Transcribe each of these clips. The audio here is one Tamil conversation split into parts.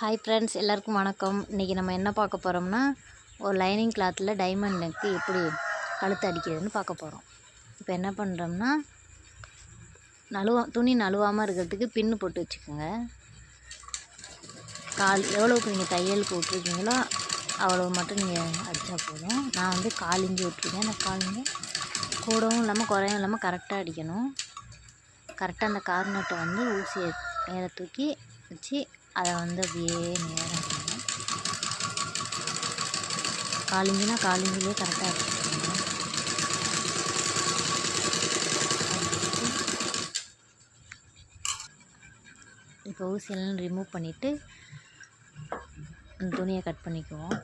ஹாய் ஃப்ரெண்ட்ஸ், எல்லாருக்கும் வணக்கம். இன்றைக்கி நம்ம என்ன பார்க்க போகிறோம்னா, ஒரு லைனிங் கிளாத்தில் டைமண்ட் நெக்கு எப்படி கழுத்து அடிக்கிறதுன்னு பார்க்க போகிறோம். இப்போ என்ன பண்ணுறோம்னா, துணி நழுவாமல் இருக்கிறதுக்கு பின்னு போட்டு வச்சுக்கோங்க. எவ்வளோக்கு நீங்கள் தையலுக்கு விட்ருக்கீங்களோ அவ்வளோ மட்டும் நீங்கள் அடித்தா போதும். நான் வந்து 1/4 இன்ச்சு விட்ருக்கேன். அந்த 1/4 இன்ச்சு கூடவும் இல்லாமல் குறையும் இல்லாமல் கரெக்டாக அடிக்கணும். கரெக்டாக அந்த கார்னட்டை வந்து ஊசியை மேலே தூக்கி வச்சு அதை வந்து அப்படியே நேரம் 1/4 இன்ச்சுனா 1/4 இன்ச்சுலேயே கரெக்டாக அடிச்சுக்கணும். இப்போ ஊசியெல்லாம் ரிமூவ் பண்ணிவிட்டு அந்த துணியை கட் பண்ணிக்குவோம்.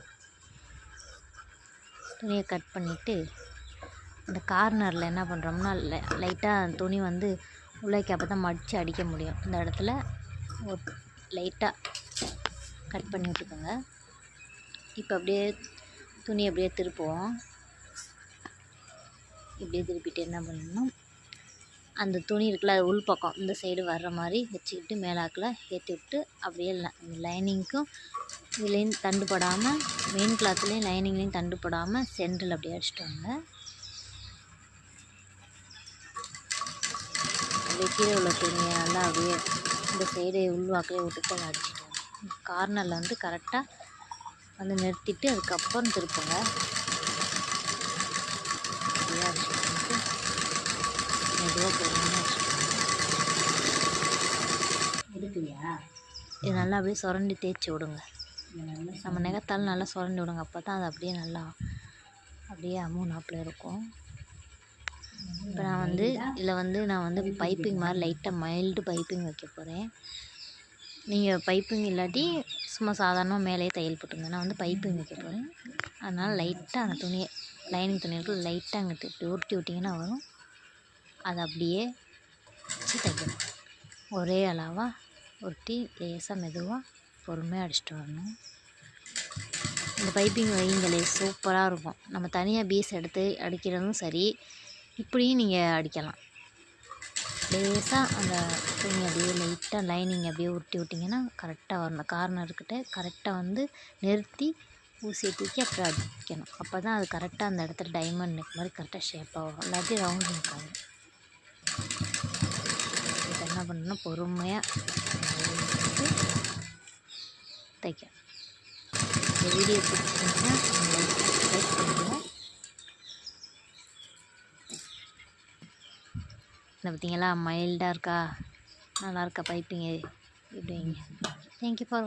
துணியை கட் பண்ணிவிட்டு இந்த கார்னரில் என்ன பண்ணுறோம்னா, லைட்டாக துணி வந்து உள்ளைக்கு அப்போ தான் மடித்து அடிக்க முடியும். இந்த இடத்துல ஒரு லைட்டாக கட் பண்ணி விட்டுக்கோங்க. இப்போ அப்படியே துணி அப்படியே திருப்புவோம். இப்படியே திருப்பிட்டு என்ன பண்ணணும், அந்த துணி இருக்குல்ல, அது உள் பக்கம் இந்த சைடு வர்ற மாதிரி வச்சுக்கிட்டு மேலாக்கில் ஏற்றி விட்டு அப்படியே லைனிங்க்கும் இதுலேயும் தண்டுப்படாமல், மெயின் கிளாத்துலேயும் லைனிங்லேயும் தண்டுப்படாமல் சென்டரில் அப்படியே அடிச்சிட்டு வாங்க. அப்படியே கீழே உள்ள துணியை நல்லா அப்படியே இந்த சைடு உள்வாக்கிலே விட்டுட்டு அதை அடிச்சுட்டு வாங்க. கார்னரில் வந்து கரெக்டாக வந்து நிறுத்திட்டு அதுக்கப்புறம் திருப்புங்க. அப்படியே அடிச்சுட்டு மெதுவாக போகணும்னு எடுக்கலையா. இது நல்லா அப்படியே சுரண்டி தேய்ச்சி விடுங்க. நம்ம நெகத்தால் நல்லா சுரண்டி விடுங்க. அப்போ தான் அது அப்படியே நல்லா அப்படியே அமௌனாப்பில் இருக்கும். இப்போ நான் வந்து இதில் பைப்பிங் மாதிரி லைட்டாக மைல்டு பைப்பிங் வைக்க போகிறேன். நீங்கள் பைப்பிங் இல்லாட்டி சும்மா சாதாரணமாக மேலேயே தையல் போட்டுங்க. நான் வந்து பைப்பிங் வைக்க போகிறேன். அதனால் லைட்டாக அந்த துணியை லைனிங் துணிக்கு லைட்டாக அங்கிட்டு இப்படி உருட்டி விட்டிங்கன்னா வரும். அதை அப்படியே வச்சு தைக்கணும். ஒரே அளவாக உருட்டி லேசாக மெதுவாக பொறுமையாக அடிச்சுட்டு வரணும். இந்த பைப்பிங் வைங்களே சூப்பராக இருக்கும். நம்ம தனியாக பீஸ் எடுத்து அடிக்கிறதும் சரி, இப்படியும் நீங்கள் அடிக்கலாம். லேசாக அந்த துணி அப்படியே லைட்டாக லைனிங் அப்படியே உருட்டி விட்டிங்கன்னா கரெக்டாக வரணும். கார்னர்கிட்ட கரெக்டாக வந்து நிறுத்தி ஊசியை தூக்கி அப்புறம் அடிக்கணும். அப்போ தான் அது கரெக்டாக அந்த இடத்துல டைமண்ட் நெக் மாதிரி கரெக்டாக ஷேப்பாக வரும். இல்லாட்டி ரவுண்ட் நெக் ஆகும். இப்போ என்ன பண்ணணும்னா பொறுமையாக தைக்க. இந்த வீடியோ பிடிச்சிருந்துச்சுன்னா லைக் பண்ணுங்கள். இந்த பார்த்தீங்களா, மைல்டாக இருக்கா, நல்லா இருக்கா பைப்பிங்கு இப்படிங்க. Thank you for